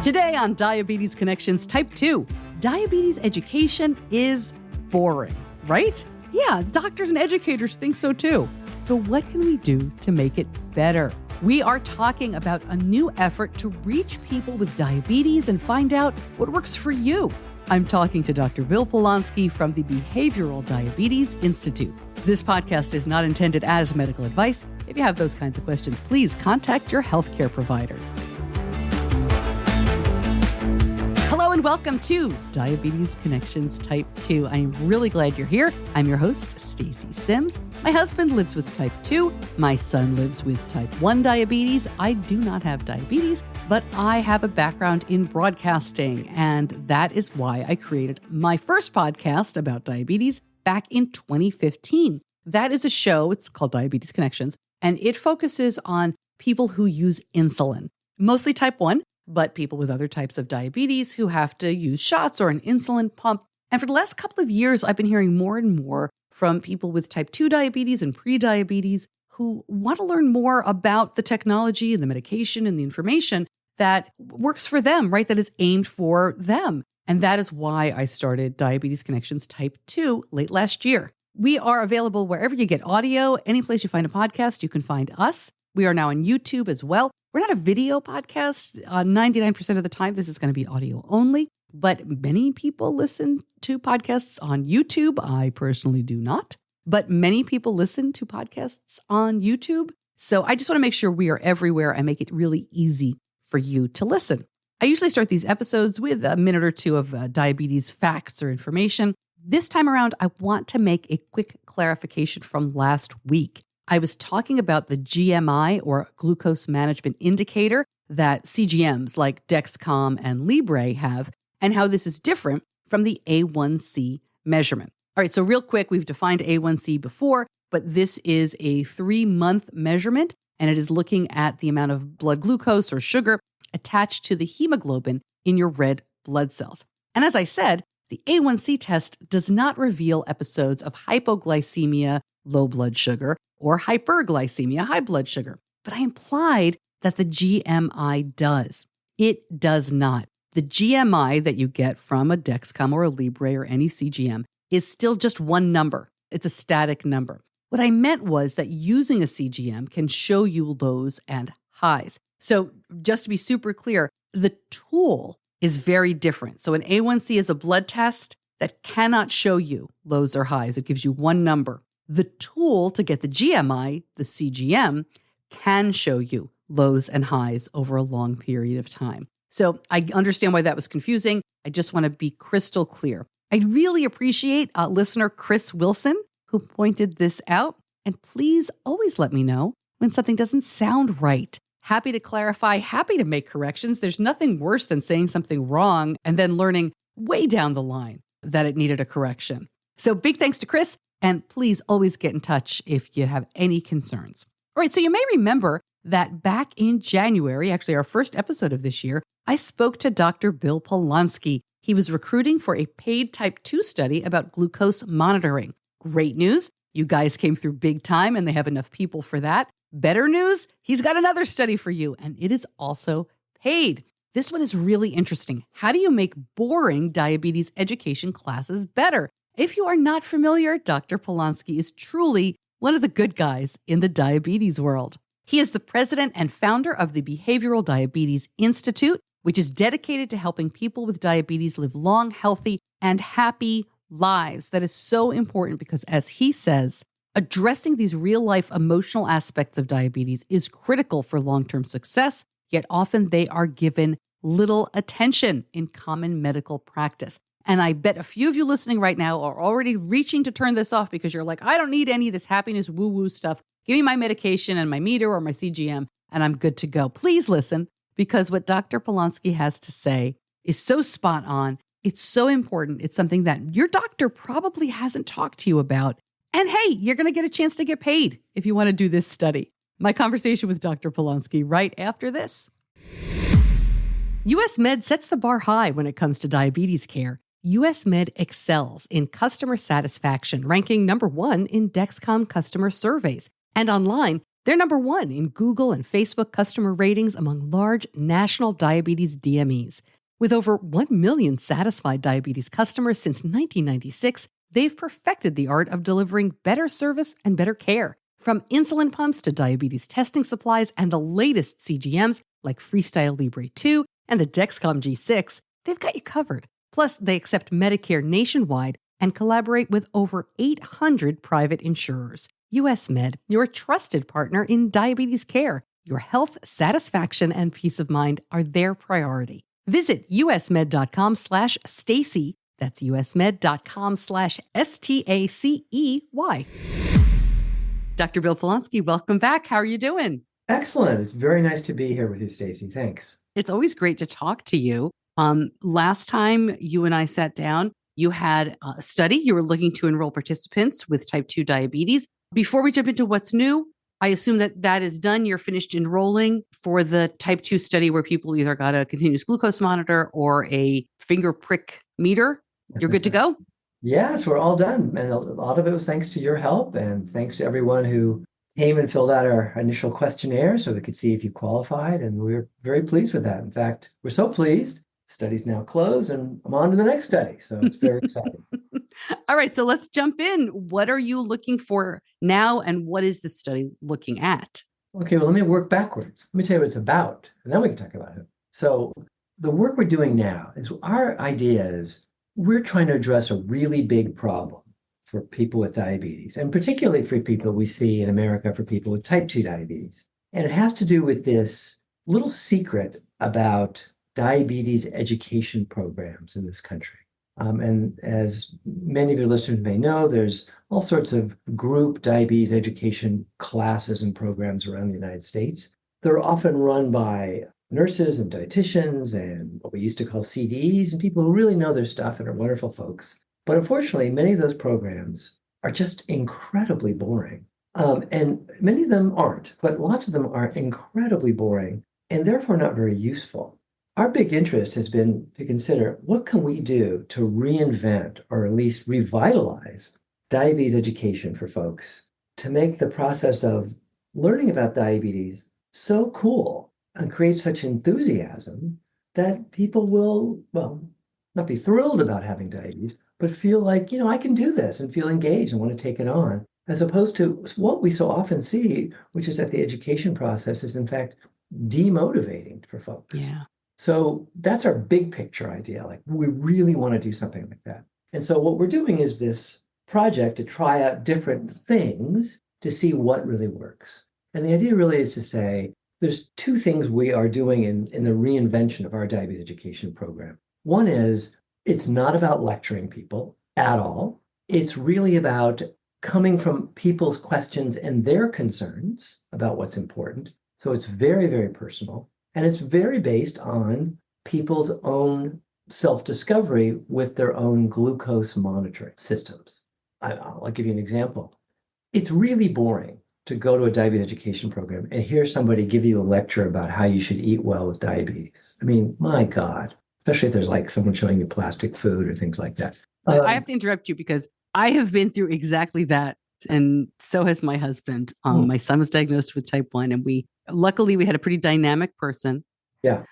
Today on Diabetes Connections Type 2, diabetes education is boring, right? Yeah, doctors and educators think so too. So what can we do to make it better? We are talking about a new effort to reach people with diabetes and find out what works for you. I'm talking to Dr. Bill Polonksy from the Behavioral Diabetes Institute. This podcast is not intended as medical advice. If you have those kinds of questions, please contact your healthcare provider. Hello and welcome to Diabetes Connections Type 2. I am really glad you're here. I'm your host, Stacey Sims. My husband lives with Type 2. My son lives with Type 1 diabetes. I do not have diabetes, but I have a background in broadcasting, and that is why I created my first podcast about diabetes back in 2015. That is a show, it's called Diabetes Connections, and it focuses on people who use insulin, mostly Type 1, but people with other types of diabetes who have to use shots or an insulin pump. And for the last couple of years, I've been hearing more and more from people with Type 2 diabetes and pre-diabetes who want to learn more about the technology and the medication and the information that works for them, right? That is aimed for them. And that is why I started Diabetes Connections Type 2 late last year. We are available wherever you get audio. Any place you find a podcast, you can find us. We are now on YouTube as well. We're not a video podcast. 99% of the time, this is going to be audio only. But many people listen to podcasts on YouTube. I personally do not. But many people listen to podcasts on YouTube. So I just want to make sure we are everywhere and make it really easy for you to listen. I usually start these episodes with a minute or two of diabetes facts or information. This time around, I want to make a quick clarification from last week. I was talking about the GMI, or glucose management indicator, that CGMs like Dexcom and Libre have, and how this is different from the A1C measurement. All right, so real quick, we've defined A1C before, but this is a 3-month measurement, and it is looking at the amount of blood glucose or sugar attached to the hemoglobin in your red blood cells. And as I said, the A1C test does not reveal episodes of hypoglycemia, low blood sugar, or hyperglycemia, high blood sugar. But I implied that the GMI does. It does not. The GMI that you get from a Dexcom or a Libre or any CGM is still just one number. It's a static number. What I meant was that using a CGM can show you lows and highs. So just to be super clear, the tool is very different. So an A1C is a blood test that cannot show you lows or highs. It gives you one number. The tool to get the GMI, the CGM, can show you lows and highs over a long period of time. So I understand why that was confusing. I just want to be crystal clear. I really appreciate listener Chris Wilson, who pointed this out. And please always let me know when something doesn't sound right. Happy to clarify, happy to make corrections. There's nothing worse than saying something wrong and then learning way down the line that it needed a correction. So big thanks to Chris. And please always get in touch if you have any concerns. All right, so you may remember that back in January, actually our first episode of this year, I spoke to Dr. Bill Polonksy. He was recruiting for a paid Type 2 study about glucose monitoring. Great news. You guys came through big time and they have enough people for that. Better news, he's got another study for you, and it is also paid. This one is really interesting. How do you make boring diabetes education classes better? If you are not familiar, Dr. Polonksy is truly one of the good guys in the diabetes world. He is the president and founder of the Behavioral Diabetes Institute, which is dedicated to helping people with diabetes live long, healthy, and happy lives. That is so important because, as he says, addressing these real-life emotional aspects of diabetes is critical for long-term success, yet often they are given little attention in common medical practice. And I bet a few of you listening right now are already reaching to turn this off because you're like, I don't need any of this happiness woo-woo stuff. Give me my medication and my meter or my CGM, and I'm good to go. Please listen, because what Dr. Polonksy has to say is so spot on. It's so important. It's something that your doctor probably hasn't talked to you about. And hey, you're going to get a chance to get paid if you want to do this study. My conversation with Dr. Polonksy right after this. US Med sets the bar high when it comes to diabetes care. US Med excels in customer satisfaction, ranking #1 in Dexcom customer surveys. And online, They're number one in Google and Facebook customer ratings among large national diabetes DMEs. With over 1 million satisfied diabetes customers since 1996, they've perfected the art of delivering better service and better care. From insulin pumps to diabetes testing supplies and the latest CGMs like Freestyle Libre 2 and the Dexcom G6, they've got you covered. Plus, they accept Medicare nationwide and collaborate with over 800 private insurers. US Med, your trusted partner in diabetes care. Your health, satisfaction, and peace of mind are their priority. Visit usmed.com/Stacy. That's usmed.com/STACEY. Dr. Bill Polonksy, welcome back. How are you doing? Excellent. It's very nice to be here with you, Stacy. Thanks. It's always great to talk to you. Last time you and I sat down, you had a study. You were looking to enroll participants with type 2 diabetes. Before we jump into what's new, I assume that is done. You're finished enrolling for the type 2 study where people either got a continuous glucose monitor or a finger prick meter. You're good to go? Yes, we're all done. And a lot of it was thanks to your help and thanks to everyone who came and filled out our initial questionnaire so we could see if you qualified. And we were very pleased with that. In fact, we're so pleased. The study's now closed and I'm on to the next study. So it's very exciting. All right, so let's jump in. What are you looking for now and what is the study looking at? Okay, well, let me work backwards. Let me tell you what it's about, and then we can talk about it. So the work we're doing now is our idea is we're trying to address a really big problem for people with diabetes, and particularly for people we see in America for people with type 2 diabetes. And it has to do with this little secret about diabetes education programs in this country. And as many of your listeners may know, there's all sorts of group diabetes education classes and programs around the United States. They're often run by nurses and dietitians and what we used to call CDs and people who really know their stuff and are wonderful folks. But unfortunately, many of those programs are just incredibly boring. And many of them aren't, but lots of them are incredibly boring and therefore not very useful. Our big interest has been to consider what can we do to reinvent or at least revitalize diabetes education for folks to make the process of learning about diabetes so cool and create such enthusiasm that people will, well, not be thrilled about having diabetes, but feel like, I can do this and feel engaged and want to take it on, as opposed to what we so often see, which is that the education process is in fact demotivating for folks. Yeah. So that's our big picture idea. Like we really want to do something like that. And so what we're doing is this project to try out different things to see what really works. And the idea really is to say, there's two things we are doing in the reinvention of our diabetes education program. One is it's not about lecturing people at all. It's really about coming from people's questions and their concerns about what's important. So it's very, very personal. And it's very based on people's own self-discovery with their own glucose monitoring systems. I'll give you an example. It's really boring to go to a diabetes education program and hear somebody give you a lecture about how you should eat well with diabetes. I mean, my God, especially if there's like someone showing you plastic food or things like that. I have to interrupt you because I have been through exactly that. And so has my husband. My son was diagnosed with type 1 and luckily we had a pretty dynamic person. Yeah.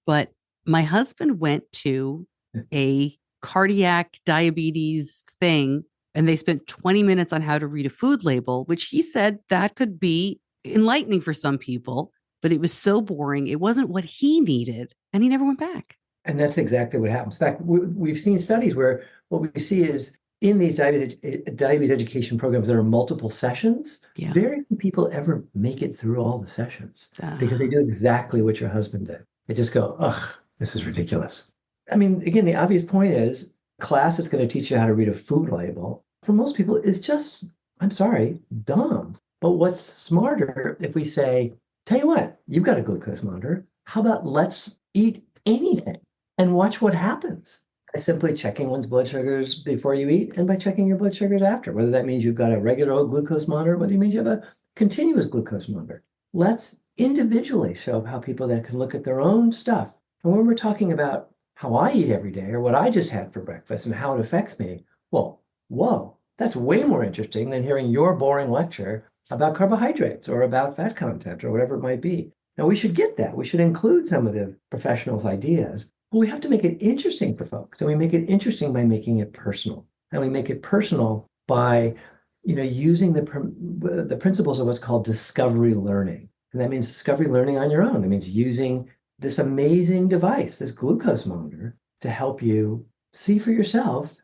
But my husband went to a cardiac diabetes thing and they spent 20 minutes on how to read a food label, which he said that could be enlightening for some people, but it was so boring. It wasn't what he needed and he never went back. And that's exactly what happens. In fact, we've seen studies where what we see is in these diabetes education programs, there are multiple sessions. Yeah. Very few people ever make it through all the sessions because they do exactly what your husband did. They just go, ugh, this is ridiculous. I mean, again, the obvious point is class that's going to teach you how to read a food label for most people is just, I'm sorry, dumb. But what's smarter if we say, tell you what, you've got a glucose monitor. How about let's eat anything and watch what happens? By simply checking one's blood sugars before you eat and by checking your blood sugars after, whether that means you've got a regular old glucose monitor, whether it means you have a continuous glucose monitor. Let's individually show how people that can look at their own stuff. And when we're talking about how I eat every day or what I just had for breakfast and how it affects me, well, whoa, that's way more interesting than hearing your boring lecture about carbohydrates or about fat content or whatever it might be. Now, we should get that. We should include some of the professionals' ideas, but we have to make it interesting for folks. And we make it interesting by making it personal. And we make it personal by, using the principles of what's called discovery learning. And that means discovery learning on your own. That means using this amazing device, this glucose monitor, to help you see for yourself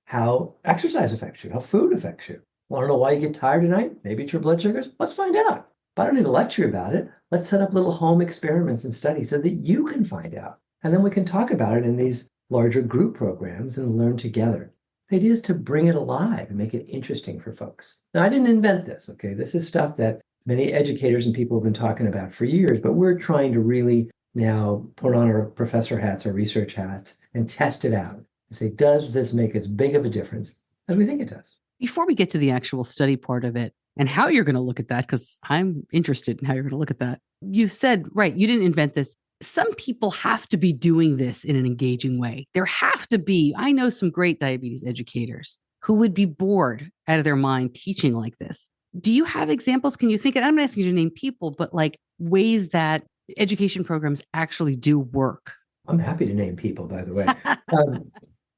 how exercise affects you, how food affects you. Want to know why you get tired at night? Maybe it's your blood sugars? Let's find out. But I don't need to lecture you about it. Let's set up little home experiments and studies so that you can find out. And then we can talk about it in these larger group programs and learn together. The idea is to bring it alive and make it interesting for folks. Now, I didn't invent this, okay? This is stuff that many educators and people have been talking about for years, but we're trying to really now put on our professor hats, our research hats, and test it out and say, does this make as big of a difference as we think it does? Before we get to the actual study part of it and how you're going to look at that, because I'm interested in how you're going to look at that. You said, right, you didn't invent this. Some people have to be doing this in an engaging way. There have to be, I know some great diabetes educators who would be bored out of their mind teaching like this. Do you have examples? Can you think of, I'm not asking you to name people, but like ways that education programs actually do work? I'm happy to name people, by the way.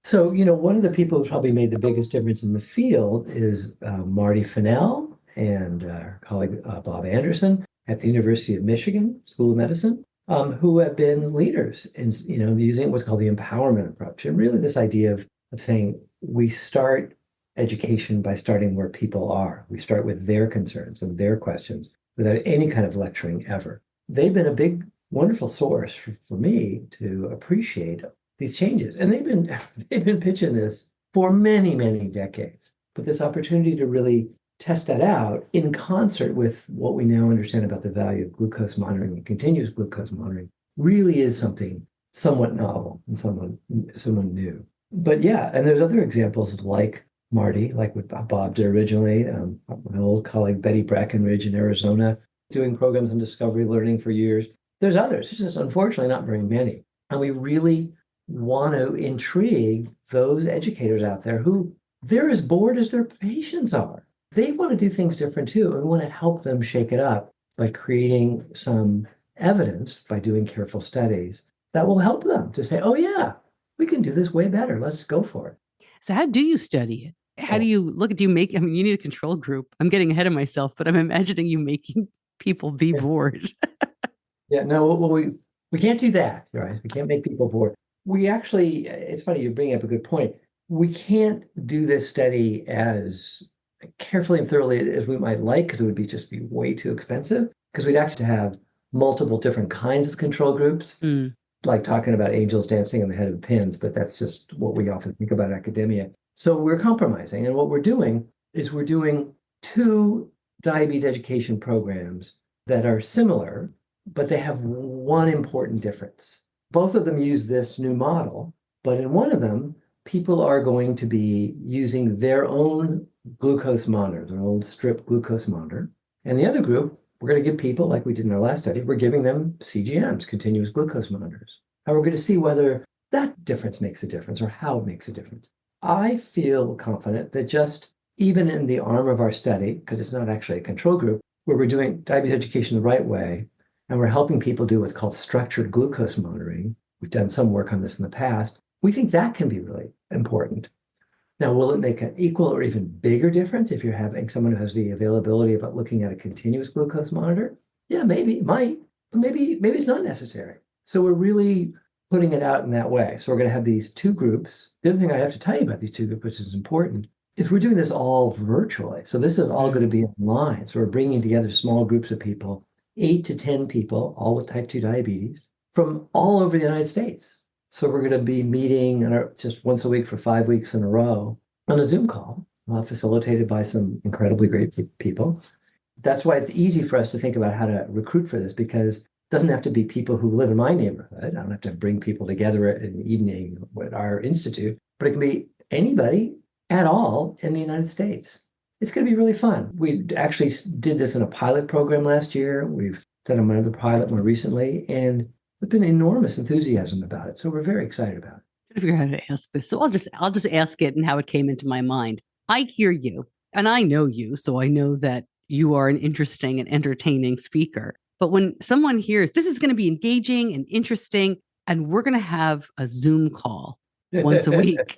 So, one of the people who probably made the biggest difference in the field is Marty Fennell and her colleague Bob Anderson at the University of Michigan School of Medicine, who have been leaders in, using what's called the empowerment approach. And really this idea of saying we start education by starting where people are. We start with their concerns and their questions without any kind of lecturing ever. They've been a big, wonderful source for me to appreciate these changes. And they've been pitching this for many, many decades. But this opportunity to really test that out in concert with what we now understand about the value of glucose monitoring and continuous glucose monitoring really is something somewhat novel and someone new. But yeah, and there's other examples like Marty, like what Bob did originally, my old colleague Betty Brackenridge in Arizona, doing programs on discovery learning for years. There's others, it's just unfortunately not very many. And we really want to intrigue those educators out there who they're as bored as their patients are. They want to do things different too, and we want to help them shake it up by creating some evidence, by doing careful studies that will help them to say, oh yeah, we can do this way better. Let's go for it. So how do you study it? How do you look at, you need a control group. I'm getting ahead of myself, but I'm imagining you making people be bored. Yeah, no, well, we can't do that, right? We can't make people bored. We actually, it's funny, you bring up a good point. We can't do this study as carefully and thoroughly as we might like, because it would be way too expensive, because we'd actually have multiple different kinds of control groups, like talking about angels dancing on the head of pins, but that's just what we often think about academia. So we're compromising. And what we're doing is we're doing two diabetes education programs that are similar, but they have one important difference. Both of them use this new model, but in one of them, people are going to be using their own glucose monitor, their own strip glucose monitor. And the other group, we're going to give people, like we did in our last study, we're giving them CGMs, continuous glucose monitors. And we're going to see whether that difference makes a difference or how it makes a difference. I feel confident that just even in the arm of our study, because it's not actually a control group, where we're doing diabetes education the right way, and we're helping people do what's called structured glucose monitoring. We've done some work on this in the past. We think that can be really important. Now, will it make an equal or even bigger difference if you're having someone who has the availability about looking at a continuous glucose monitor? Yeah, maybe it might, but maybe it's not necessary. So we're really putting it out in that way. So we're going to have these two groups. The other thing I have to tell you about these two groups, which is important, is we're doing this all virtually. So this is all going to be online. So we're bringing together small groups of people, 8 to 10 people, all with type 2 diabetes, from all over the United States. So we're going to be meeting just once a week for 5 weeks in a row on a Zoom call, facilitated by some incredibly great people. That's why it's easy for us to think about how to recruit for this, because it doesn't have to be people who live in my neighborhood. I don't have to bring people together in the evening at our institute, but it can be anybody at all in the United States. It's going to be really fun. We actually did this in a pilot program last year. We've done another pilot more recently, and there's been enormous enthusiasm about it. So we're very excited about it. I figure out how to ask this. So I'll just ask it and how it came into my mind. I hear you and I know you. So I know that you are an interesting and entertaining speaker. But when someone hears this is going to be engaging and interesting, and we're going to have a Zoom call once a week.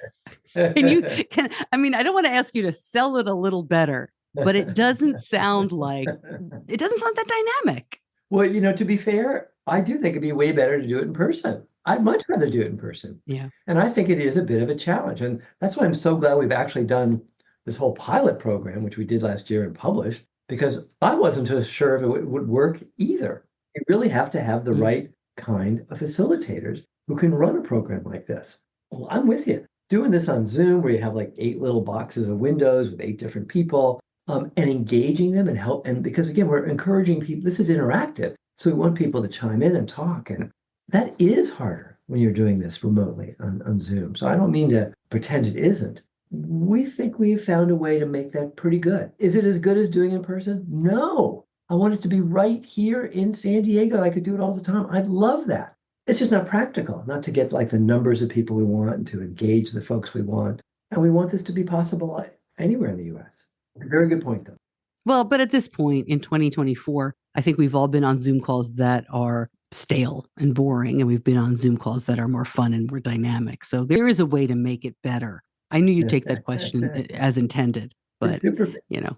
I don't want to ask you to sell it a little better, but it doesn't sound that dynamic. Well, to be fair, I do think it'd be way better to do it in person. I'd much rather do it in person. Yeah. And I think it is a bit of a challenge. And that's why I'm so glad we've actually done this whole pilot program, which we did last year and published, because I wasn't so sure if it would work either. You really have to have the right kind of facilitators who can run a program like this. Well, I'm with you. Doing this on Zoom, where you have like 8 little boxes of windows with 8 different people, and engaging them and help. And because again, we're encouraging people, this is interactive. So we want people to chime in and talk. And that is harder when you're doing this remotely on Zoom. So I don't mean to pretend it isn't. We think we've found a way to make that pretty good. Is it as good as doing in person? No. I want it to be right here in San Diego. I could do it all the time. I'd love that. It's just not practical, not to get like the numbers of people we want and to engage the folks we want. And we want this to be possible anywhere in the US. Very good point, though. Well, but at this point in 2024, I think we've all been on Zoom calls that are stale and boring, and we've been on Zoom calls that are more fun and more dynamic. So there is a way to make it better. I knew you'd take that question as intended, but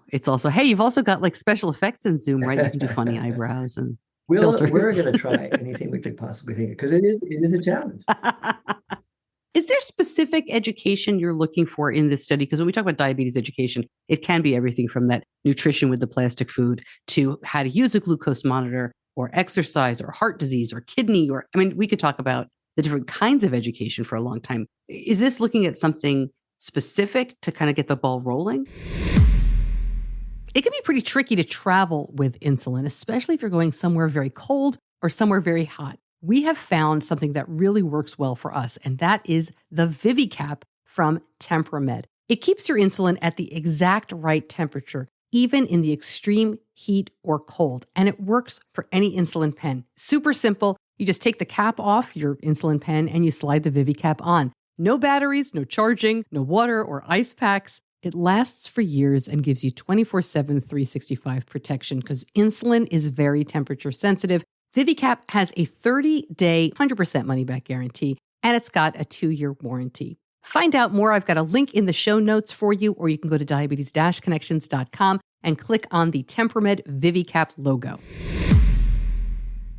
it's also, hey, you've also got like special effects in Zoom, right? You can do funny eyebrows and filters. We're going to try anything we could possibly think of, because it is a challenge. Is there specific education you're looking for in this study? Because when we talk about diabetes education, it can be everything from that nutrition with the plastic food to how to use a glucose monitor or exercise or heart disease or kidney, we could talk about the different kinds of education for a long time. Is this looking at something specific to kind of get the ball rolling? It can be pretty tricky to travel with insulin, especially if you're going somewhere very cold or somewhere very hot. We have found something that really works well for us, and that is the VIVI Cap from Tempramed. It keeps your insulin at the exact right temperature, even in the extreme heat or cold, and it works for any insulin pen. Super simple. You just take the cap off your insulin pen and you slide the VIVI Cap on. No batteries, no charging, no water or ice packs. It lasts for years and gives you 24/7, 365 protection because insulin is very temperature sensitive. VIVI Cap has a 30-day, 100% money-back guarantee, and it's got a 2-year warranty. Find out more. I've got a link in the show notes for you, or you can go to diabetes-connections.com and click on the Tempramed VIVI Cap logo.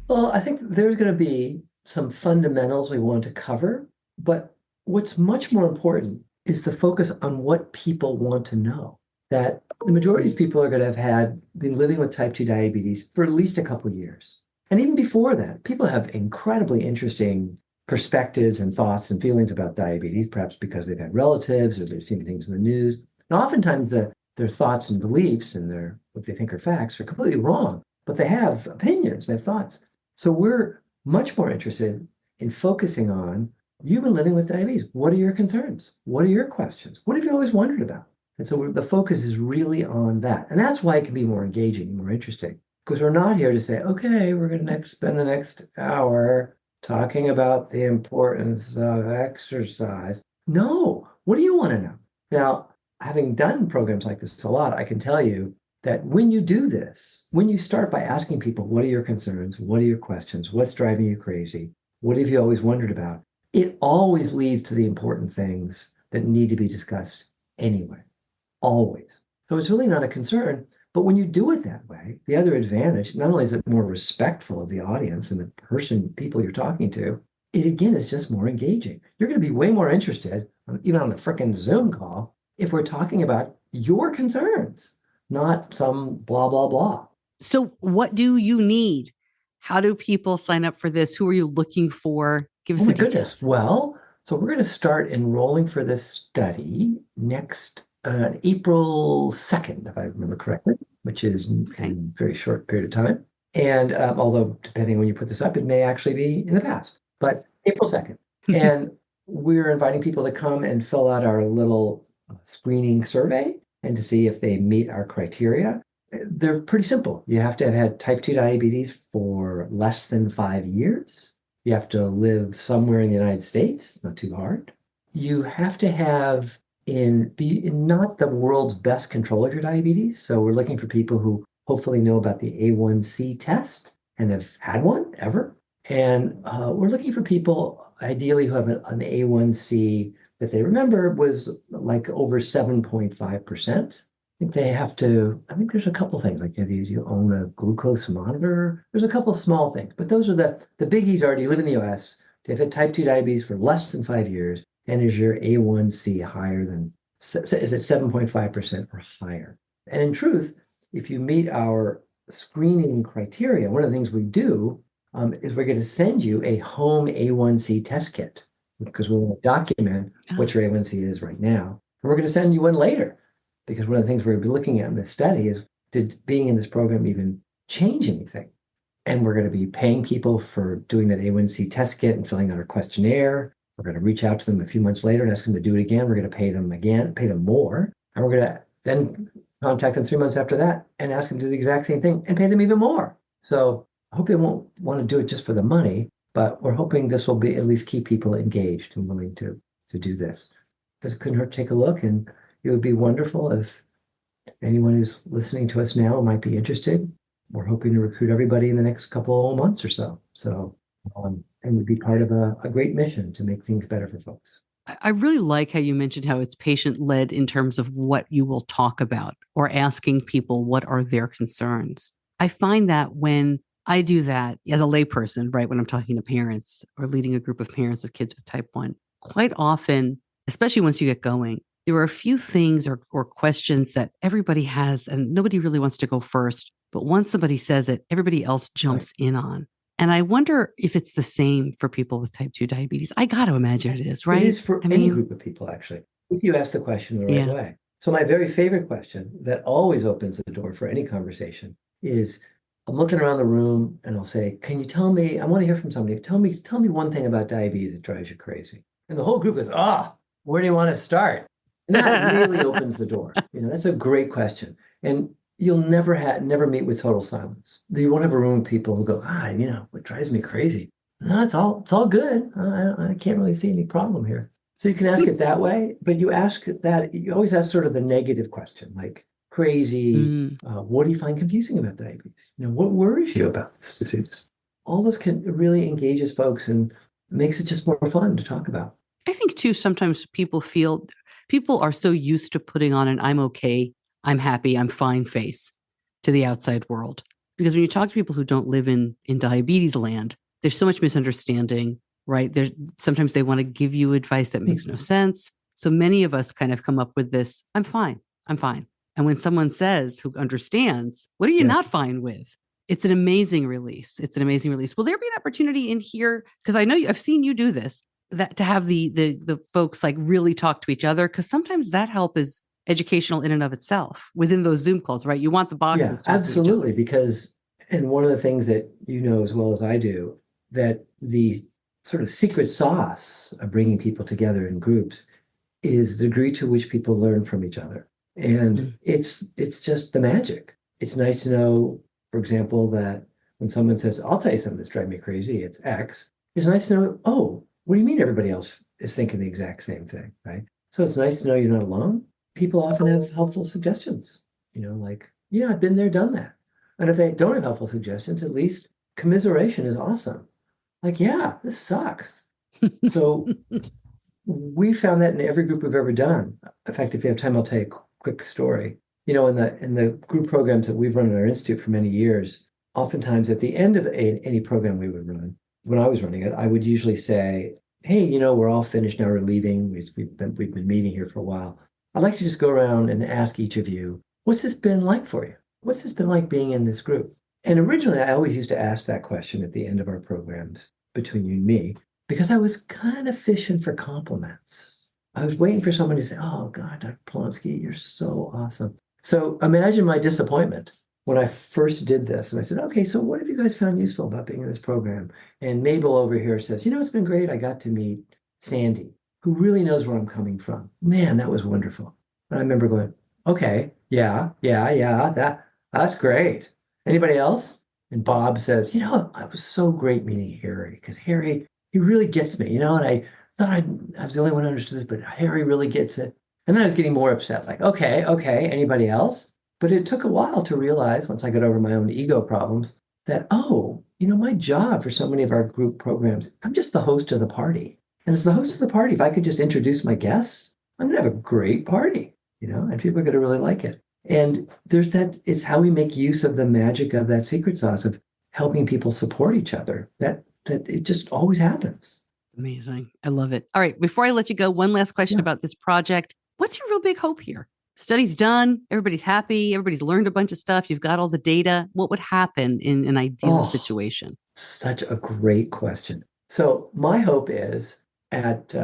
Well, I think there's going to be some fundamentals we want to cover, but what's much more important is the focus on what people want to know. That the majority of these people are going to have been living with type 2 diabetes for at least a couple of years. And even before that, people have incredibly interesting perspectives and thoughts and feelings about diabetes, perhaps because they've had relatives or they've seen things in the news. And oftentimes their thoughts and beliefs and what they think are facts are completely wrong, but they have opinions, they have thoughts. So we're much more interested in focusing on, you've been living with diabetes. What are your concerns? What are your questions? What have you always wondered about? And so the focus is really on that. And that's why it can be more engaging, more interesting. Because we're not here to say, okay, we're going to spend the next hour talking about the importance of exercise. No, what do you want to know? Now, having done programs like this a lot, I can tell you that when you do this, when you start by asking people, what are your concerns? What are your questions? What's driving you crazy? What have you always wondered about? It always leads to the important things that need to be discussed anyway, always. So it's really not a concern. But when you do it that way, the other advantage, not only is it more respectful of the audience and the people you're talking to, it again is just more engaging. You're going to be way more interested, even on the frickin' Zoom call, if we're talking about your concerns, not some blah, blah, blah. So what do you need? How do people sign up for this? Who are you looking for? Give us the details. Goodness. Well, so we're going to start enrolling for this study next April 2nd, if I remember correctly, which is in a very short period of time. And although depending on when you put this up, it may actually be in the past, but April 2nd. And we're inviting people to come and fill out our little screening survey and to see if they meet our criteria. They're pretty simple. You have to have had type 2 diabetes for less than 5 years. You have to live somewhere in the United States, not too hard. You have to be in not the world's best control of your diabetes. So we're looking for people who hopefully know about the A1C test and have had one ever. And we're looking for people ideally who have an A1C that they remember was like over 7.5%. I think there's a couple things like you own a glucose monitor. There's a couple of small things, but those are the biggies are, do you live in the US? Do you have type 2 diabetes for less than 5 years? And is your A1C higher than, is it 7.5% or higher? And in truth, if you meet our screening criteria, one of the things we do is we're going to send you a home A1C test kit because we want to document what your A1C is right now. And we're going to send you one later because one of the things we're going to be looking at in this study is, did being in this program even change anything? And we're going to be paying people for doing that A1C test kit and filling out a questionnaire. We're going to reach out to them a few months later and ask them to do it again. We're going to pay them again, pay them more. And we're going to then contact them 3 months after that and ask them to do the exact same thing and pay them even more. So I hope they won't want to do it just for the money, but we're hoping this will be at least keep people engaged and willing to do this. This couldn't hurt to take a look, and it would be wonderful if anyone who's listening to us now might be interested. We're hoping to recruit everybody in the next couple of months or so. And would be part of a great mission to make things better for folks. I really like how you mentioned how it's patient-led in terms of what you will talk about or asking people what are their concerns. I find that when I do that as a layperson, right, when I'm talking to parents or leading a group of parents of kids with type 1, quite often, especially once you get going, there are a few things or questions that everybody has and nobody really wants to go first. But once somebody says it, everybody else jumps in on. And I wonder if it's the same for people with type 2 diabetes. I got to imagine it is, right? It is for any group of people, actually, if you ask the question the right way. So my very favorite question that always opens the door for any conversation is, I'm looking around the room and I'll say, can you tell me, I want to hear from somebody, tell me one thing about diabetes that drives you crazy. And the whole group goes, where do you want to start? And that really opens the door. That's a great question. And you'll never meet with total silence. You won't have a room of people who go, what drives me crazy? No, it's all good. I can't really see any problem here. So you can ask it that way, but you always ask sort of the negative question, like crazy. What do you find confusing about diabetes? What worries you about this disease? All this can really engages folks and makes it just more fun to talk about. I think too, sometimes people are so used to putting on an I'm okay, I'm happy, I'm fine face to the outside world. Because when you talk to people who don't live in diabetes land, there's so much misunderstanding, right? Sometimes they want to give you advice that makes no sense. So many of us kind of come up with this, I'm fine. And when someone says, who understands, what are you not fine with? It's an amazing release. Will there be an opportunity in here? Because I know I've seen you do this, that to have the folks like really talk to each other, because sometimes that help is educational in and of itself within those Zoom calls, right? You want the boxes to absolutely, because, and one of the things that you know as well as I do, that the sort of secret sauce of bringing people together in groups is the degree to which people learn from each other. And it's just the magic. It's nice to know, for example, that when someone says, I'll tell you something that's driving me crazy, it's X. It's nice to know, what do you mean everybody else is thinking the exact same thing, right? So it's nice to know you're not alone. People often have helpful suggestions, I've been there, done that. And if they don't have helpful suggestions, at least commiseration is awesome. This sucks. So we found that in every group we've ever done. In fact, if you have time, I'll tell you a quick story. In the group programs that we've run at our institute for many years, oftentimes at the end of any program we would run, when I was running it, I would usually say, hey, we're all finished now, we're leaving. We've been meeting here for a while. I'd like to just go around and ask each of you, what's this been like for you? What's this been like being in this group? And originally, I always used to ask that question at the end of our programs between you and me, because I was kind of fishing for compliments. I was waiting for someone to say, oh, God, Dr. Polonksy, you're so awesome. So imagine my disappointment when I first did this. And I said, okay, so what have you guys found useful about being in this program? And Mabel over here says, it's been great. I got to meet Sandy, who really knows where I'm coming from. Man, that was wonderful. And I remember going, okay, yeah, that's great. Anybody else? And Bob says, it was so great meeting Harry, because Harry, he really gets me, and I thought I was the only one who understood this, but Harry really gets it. And then I was getting more upset, like, okay, anybody else? But it took a while to realize, once I got over my own ego problems, that, my job for so many of our group programs, I'm just the host of the party. And as the host of the party, if I could just introduce my guests, I'm going to have a great party, and people are going to really like it. And there's that, it's how we make use of the magic of that secret sauce of helping people support each other. That it just always happens. Amazing. I love it. All right. Before I let you go, one last question about this project. What's your real big hope here? Study's done. Everybody's happy. Everybody's learned a bunch of stuff. You've got all the data. What would happen in an ideal situation? Such a great question. So my hope is at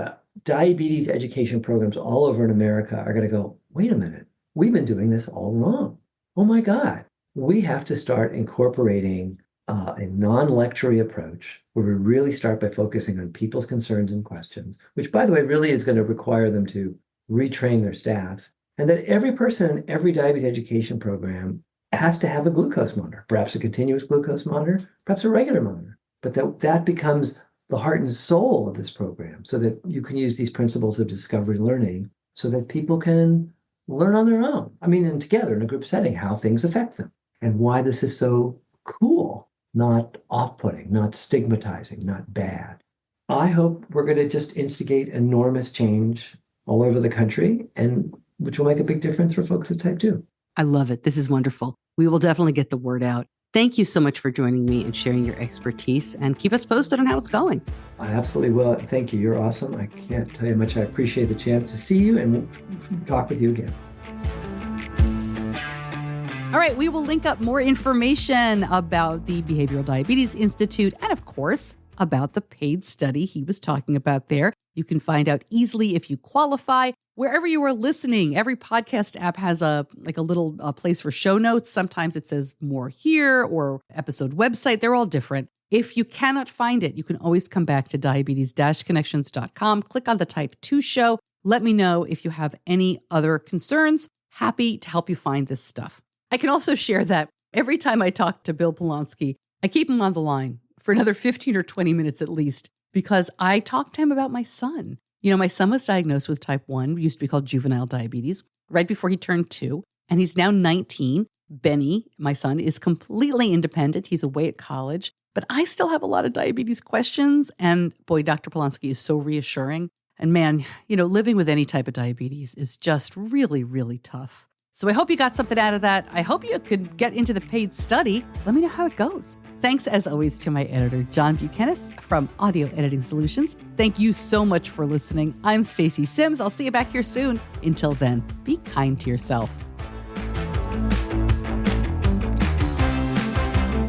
diabetes education programs all over in America are going to go, wait a minute, we've been doing this all wrong. Oh my God. We have to start incorporating a non-lectury approach where we really start by focusing on people's concerns and questions, which, by the way, really is going to require them to retrain their staff. And that every person in every diabetes education program has to have a glucose monitor, perhaps a continuous glucose monitor, perhaps a regular monitor. But that becomes the heart and soul of this program, so that you can use these principles of discovery learning so that people can learn on their own. And together in a group setting, how things affect them and why this is so cool, not off-putting, not stigmatizing, not bad. I hope we're going to just instigate enormous change all over the country, and which will make a big difference for folks with type 2. I love it. This is wonderful. We will definitely get the word out. Thank you so much for joining me and sharing your expertise, and keep us posted on how it's going. I absolutely will. Thank you. You're awesome. I can't tell you how much I appreciate the chance to see you and talk with you again. All right, we will link up more information about the Behavioral Diabetes Institute and, of course, about the paid study he was talking about there. You can find out easily if you qualify. Wherever you are listening, every podcast app has a little place for show notes. Sometimes it says more here or episode website. They're all different. If you cannot find it, you can always come back to diabetes-connections.com. Click on the Type 2 show. Let me know if you have any other concerns. Happy to help you find this stuff. I can also share that every time I talk to Bill Polonksy, I keep him on the line for another 15 or 20 minutes at least, because I talk to him about my son. My son was diagnosed with type 1, used to be called juvenile diabetes, right before he turned 2, and he's now 19. Benny, my son, is completely independent. He's away at college, but I still have a lot of diabetes questions, and boy, Dr. Polonksy is so reassuring. And man, living with any type of diabetes is just really, really tough. So I hope you got something out of that. I hope you could get into the paid study. Let me know how it goes. Thanks, as always, to my editor, John Buchanan from Audio Editing Solutions. Thank you so much for listening. I'm Stacey Sims. I'll see you back here soon. Until then, be kind to yourself.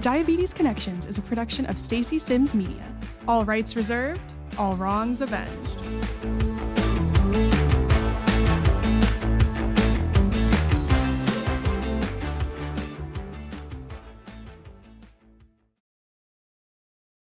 Diabetes Connections is a production of Stacey Sims Media. All rights reserved, all wrongs avenged.